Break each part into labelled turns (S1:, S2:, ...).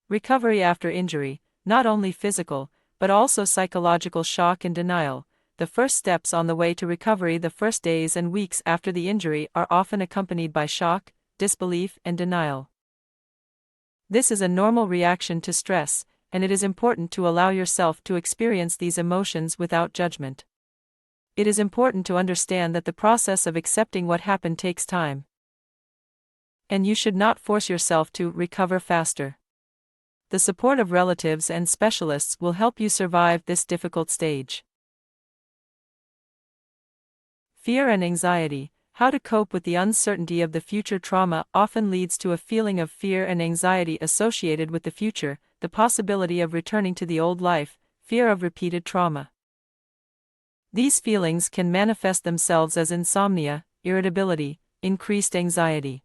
S1: Recovery after injury, not only physical, but also psychological shock and denial. The first steps on the way to recovery, the first days and weeks after the injury, are often accompanied by shock, disbelief, and denial. This is a normal reaction to stress, and it is important to allow yourself to experience these emotions without judgment. It is important to understand that the process of accepting what happened takes time, and you should not force yourself to recover faster. The support of relatives and specialists will help you survive this difficult stage. Fear and anxiety. How to cope with the uncertainty of the future. Trauma often leads to a feeling of fear and anxiety associated with the future, the possibility of returning to the old life, fear of repeated trauma. These feelings can manifest themselves as insomnia, irritability, increased anxiety.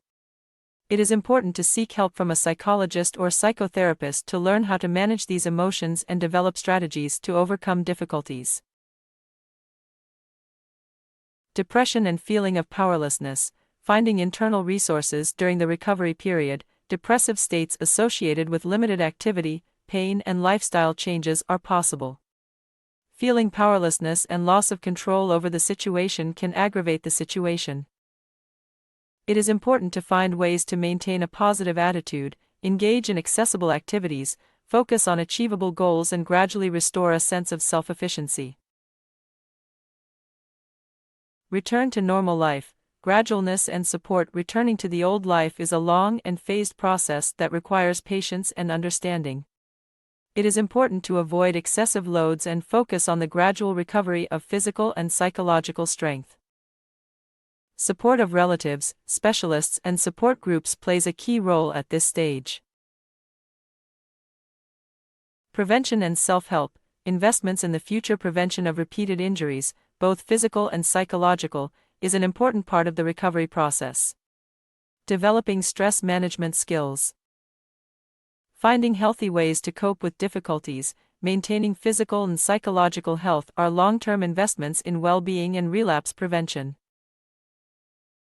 S1: It is important to seek help from a psychologist or psychotherapist to learn how to manage these emotions and develop strategies to overcome difficulties. Depression and feeling of powerlessness. Finding internal resources during the recovery period. Depressive states associated with limited activity, pain, and lifestyle changes are possible. Feeling powerlessness and loss of control over the situation can aggravate the situation. It is important to find ways to maintain a positive attitude, engage in accessible activities, focus on achievable goals, and gradually restore a sense of self-efficiency. Return to normal life. Gradualness and support. Returning to the old life is a long and phased process that requires patience and understanding. It is important to avoid excessive loads and focus on the gradual recovery of physical and psychological strength. Support of relatives, specialists, and support groups plays a key role at this stage. Prevention and self-help. Investments in the future. Prevention of repeated injuries, both physical and psychological, is an important part of the recovery process. Developing stress management skills. Finding healthy ways to cope with difficulties, maintaining physical and psychological health are long-term investments in well-being and relapse prevention.